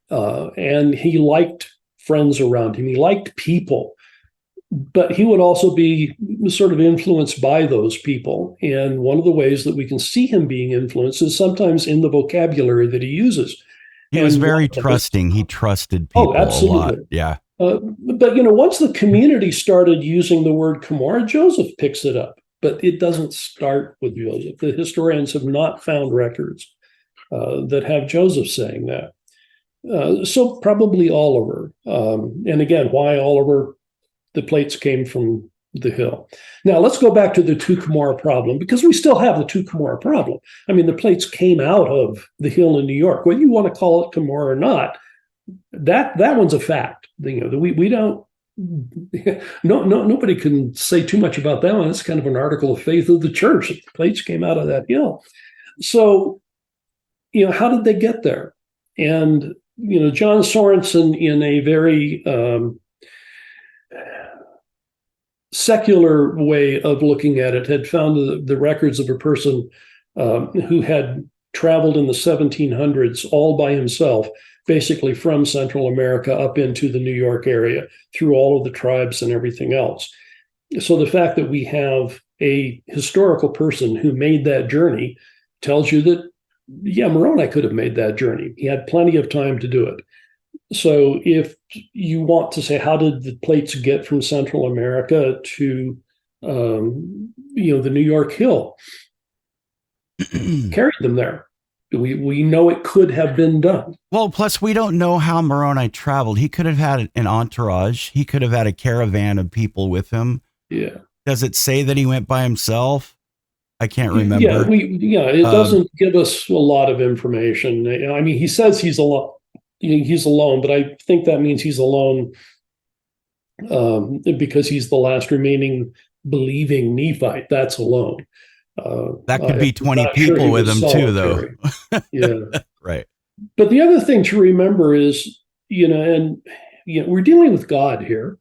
and he liked friends around him. He liked people, but he would also be sort of influenced by those people. And one of the ways that we can see him being influenced is sometimes in the vocabulary that he uses. He was very trusting. He trusted people a lot. Yeah. But once the community started using the word Cumorah, Joseph picks it up. But it doesn't start with Joseph. The historians have not found records that have Joseph saying that. So probably Oliver. And again, why Oliver? The plates came from the hill. Now let's go back to the two Cumorah problem, because we still have the two Cumorah problem. I mean, the plates came out of the hill in New York. Whether you want to call it Cumorah or not, that one's a fact. We don't. Nobody can say too much about that one. It's kind of an article of faith of the church. The plates came out of that hill. So, how did they get there? And John Sorensen, in a very secular way of looking at it, had found the records of a person who had traveled in the 1700s all by himself, basically from Central America up into the New York area, through all of the tribes and everything else. So the fact that we have a historical person who made that journey tells you that, Moroni could have made that journey. He had plenty of time to do it. So if you want to say, how did the plates get from Central America to, the New York Hill? Carried them there. We know it could have been done. Well, plus we don't know how Moroni traveled. He could have had an entourage. He could have had a caravan of people with him. Yeah. Does it say that he went by himself? I can't remember. It doesn't give us a lot of information. I mean, he says he's alone. He's alone, but I think that means he's alone because he's the last remaining believing Nephite. That's alone. That could be 20 not sure people he with was him too, though. solitary. Yeah. Right. But the other thing to remember is, we're dealing with God here.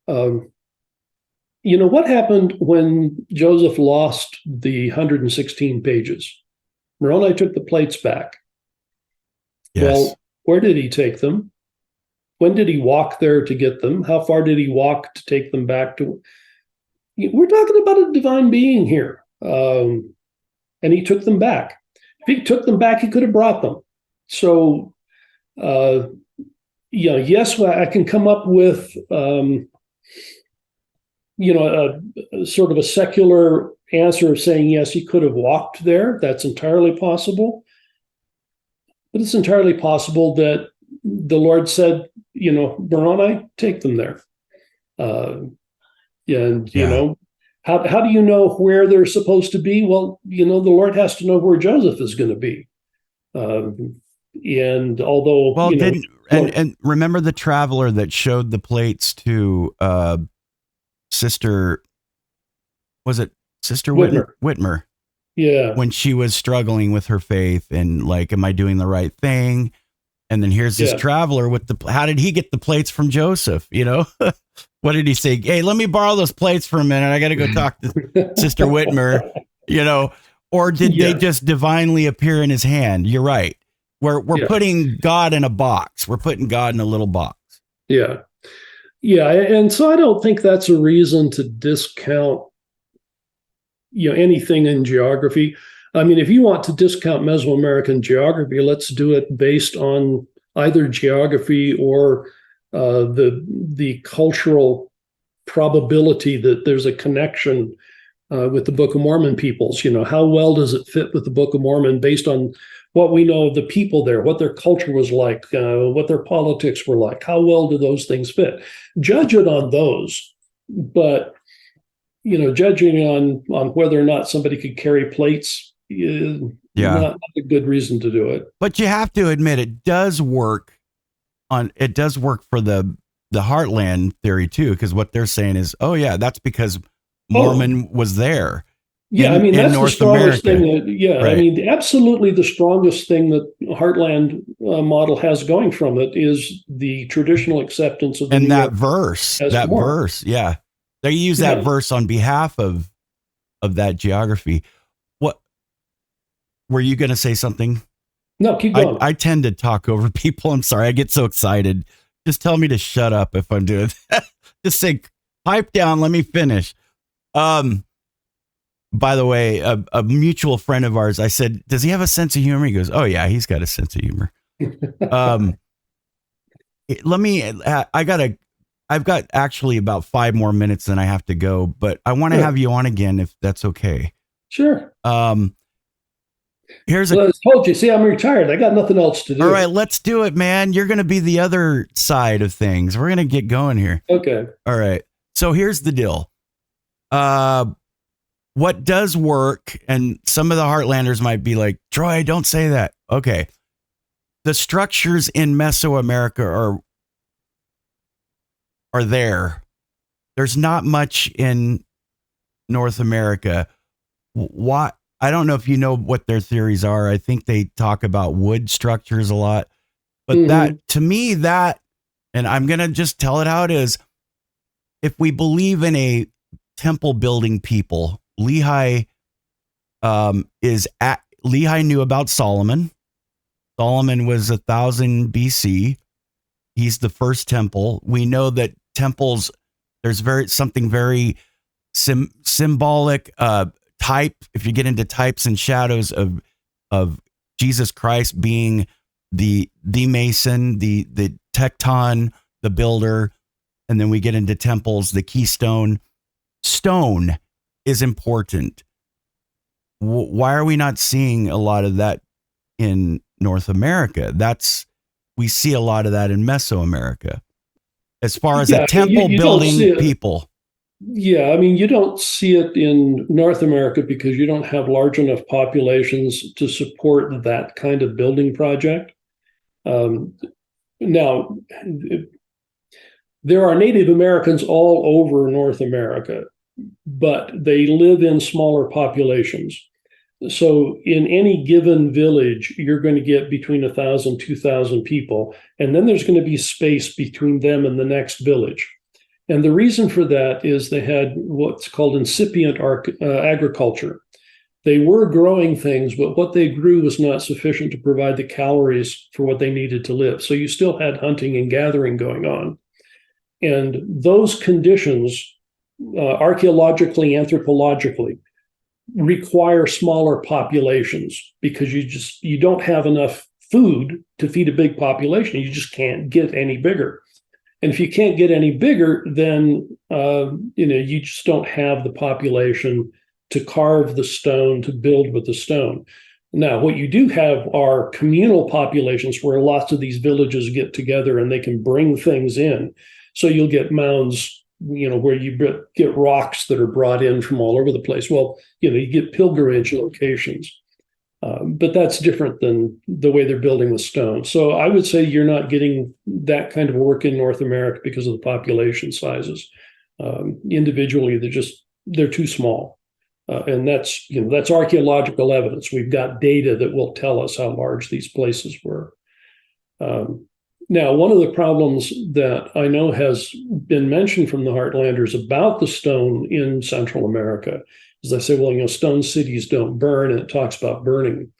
What happened when Joseph lost the 116 pages? Moroni took the plates back. Yes. Well, where did he take them? When did he walk there to get them? How far did he walk to take them back to? We're talking about a divine being here. And he took them back. If he took them back, he could have brought them. So, yes, I can come up with, a sort of a secular answer of saying, yes, he could have walked there. That's entirely possible. But it's entirely possible that the Lord said, Moroni, take them there. How do you know where they're supposed to be? Well, the Lord has to know where Joseph is going to be. And although, and remember the traveler that showed the plates to Sister Whitmer? Yeah. When she was struggling with her faith and like, am I doing the right thing? And then here's this traveler with how did he get the plates from Joseph? What did he say? Hey, let me borrow those plates for a minute. I got to go talk to Sister Whitmer, or did they just divinely appear in his hand? You're right. We're putting God in a box. We're putting God in a little box. Yeah. Yeah. And so I don't think that's a reason to discount, anything in geography. I mean, if you want to discount Mesoamerican geography, let's do it based on either geography or the cultural probability that there's a connection with the Book of Mormon peoples. How well does it fit with the Book of Mormon based on what we know of the people there, what their culture was like, what their politics were like? How well do those things fit? Judge it on those, but judging on whether or not somebody could carry plates is not a good reason to do it. But you have to admit it does work for the Heartland theory too, because what they're saying is, oh yeah, that's because Mormon was there. Yeah, that's North the strongest America. Thing. Right. Absolutely the strongest thing that Heartland model has going from it is the traditional acceptance of the and that verse. That verse, yeah. They use that verse on behalf of that geography. What were you going to say something? No, keep going. I tend to talk over people. I'm sorry. I get so excited. Just tell me to shut up if I'm doing that. Just say, pipe down. Let me finish. By the way, a mutual friend of ours, I said, does he have a sense of humor? He goes, oh yeah, he's got a sense of humor. I've got actually about 5 more minutes, then I have to go, but I want to have you on again if that's okay. Sure. I told you, see, I'm retired. I got nothing else to do. All right, let's do it, man. You're going to be the other side of things. We're going to get going here. Okay. All right. So here's the deal. What does work, and some of the Heartlanders might be like, Troy, don't say that. Okay. The structures in Mesoamerica are there. There's not much in North America. What? I don't know if you know what their theories are. I think they talk about wood structures a lot. But that, to me, and I'm going to just tell it how it is. If we believe in a temple building people, Lehi knew about Solomon. Solomon was 1000 BC. He's the first temple. We know that temples, there's something very symbolic, type. If you get into types and shadows of Jesus Christ being the mason, the tecton, the builder, and then we get into temples, the keystone. Stone is important. Why are we not seeing a lot of that in North America? We see a lot of that in Mesoamerica. As far as a temple building people. Yeah, you don't see it in North America because you don't have large enough populations to support that kind of building project. Now, there are Native Americans all over North America. but they live in smaller populations. So in any given village, you're going to get between 1,000, 2,000 people, and then there's going to be space between them and the next village. And the reason for that is they had what's called incipient agriculture. They were growing things, but what they grew was not sufficient to provide the calories for what they needed to live. So you still had hunting and gathering going on. And those conditions, archaeologically, anthropologically, require smaller populations because you don't have enough food to feed a big population. You just can't get any bigger. And if you can't get any bigger, then you just don't have the population to carve the stone, to build with the stone. Now, what you do have are communal populations where lots of these villages get together and they can bring things in. So you'll get mounds, where you get rocks that are brought in from all over the place. Well, you get pilgrimage locations, but that's different than the way they're building the stone. So I would say you're not getting that kind of work in North America because of the population sizes. Individually, they're too small. And that's archaeological evidence. We've got data that will tell us how large these places were. Now, one of the problems that I know has been mentioned from the Heartlanders about the stone in Central America is they say, well, stone cities don't burn, and it talks about burning.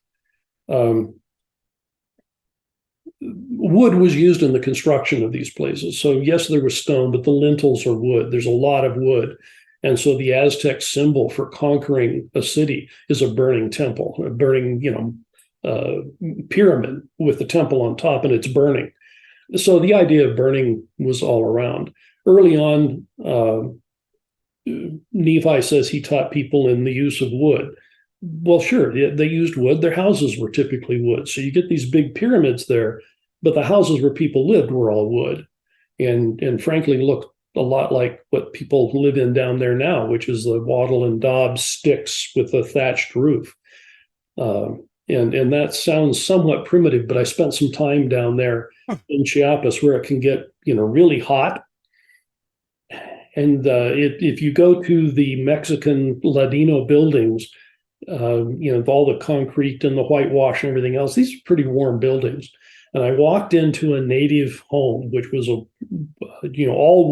Wood was used in the construction of these places. So yes, there was stone, but the lintels are wood. There's a lot of wood. And so the Aztec symbol for conquering a city is a burning temple, a burning, pyramid with the temple on top, and it's burning. So the idea of burning was all around. Early on, Nephi says he taught people in the use of wood. Well, sure, they used wood. Their houses were typically wood. So you get these big pyramids there, but the houses where people lived were all wood, and frankly look a lot like what people live in down there now, which is the wattle and daub sticks with a thatched roof. And that sounds somewhat primitive, but I spent some time down there in Chiapas where it can get, really hot. And if you go to the Mexican Ladino buildings, with all the concrete and the whitewash and everything else, these are pretty warm buildings. And I walked into a native home, which was all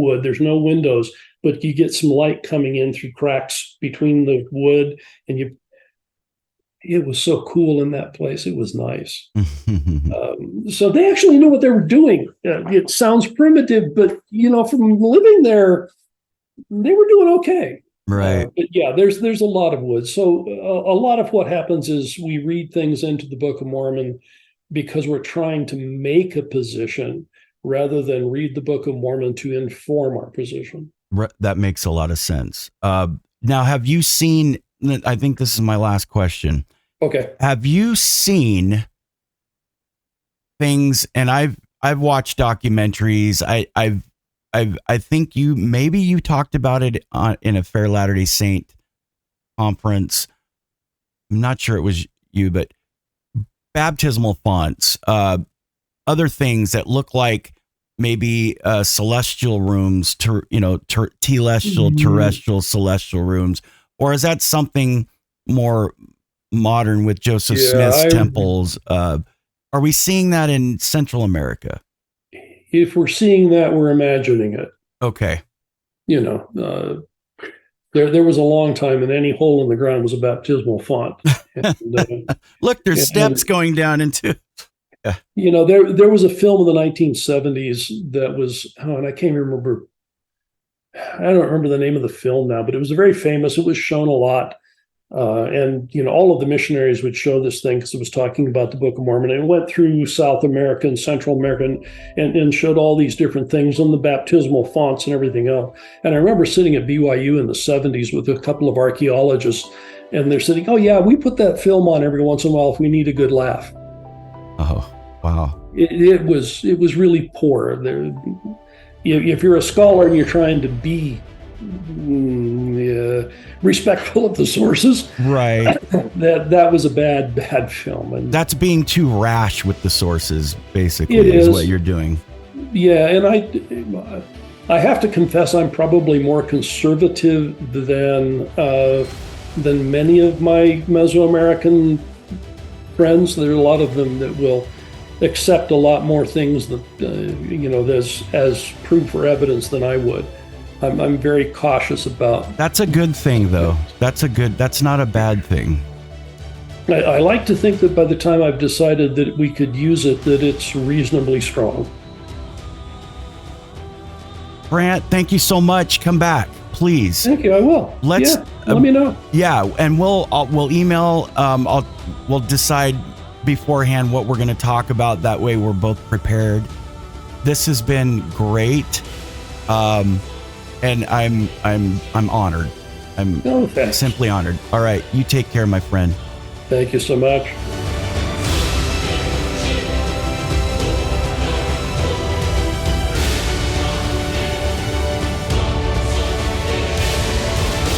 wood. There's no windows, but you get some light coming in through cracks between the wood, and it was so cool in that place. It was nice. So they actually knew what they were doing. It sounds primitive, but from living there, they were doing okay. Right. But yeah, there's a lot of wood. So a lot of what happens is we read things into the Book of Mormon because we're trying to make a position rather than read the Book of Mormon to inform our position. That makes a lot of sense. Now, have you seen, I think this is my last question. Okay. Have you seen things, and I've watched documentaries. I think you talked about it in a Fair Latter-day Saint conference. I'm not sure it was you, but baptismal fonts, other things that look like maybe celestial rooms, telestial, terrestrial, celestial rooms, or is that something more modern with Joseph Smith's temples? Are we seeing that in Central America? If we're seeing that, we're imagining it. Okay. There was a long time, and any hole in the ground was a baptismal font. And, look, there's steps going down into. There was a film in the 1970s that was, and I can't remember. I don't remember the name of the film now, but it was very famous. It was shown a lot. And all of the missionaries would show this thing because it was talking about the Book of Mormon. And it went through South America and Central America and showed all these different things on the baptismal fonts and everything else. And I remember sitting at BYU in the 70s with a couple of archaeologists, and they're sitting, oh yeah, we put that film on every once in a while if we need a good laugh. Oh, wow. It was really poor. If you're a scholar and you're trying to be respectful of the sources, right? that was a bad film, and that's being too rash with the sources. Basically, is what you're doing. Yeah, and I have to confess, I'm probably more conservative than many of my Mesoamerican friends. There are a lot of them that will accept a lot more things that as proof or evidence than I would. I'm very cautious about. That's a good thing, though. That's not a bad thing. I like to think that by the time I've decided that we could use it, that it's reasonably strong. Brant, thank you so much. Come back, please. Thank you. I will. Let me know. Yeah, and we'll email. We'll decide beforehand what we're going to talk about. That way, we're both prepared. This has been great, and I'm honored. I'm simply honored. All right, you take care, my friend. Thank you so much.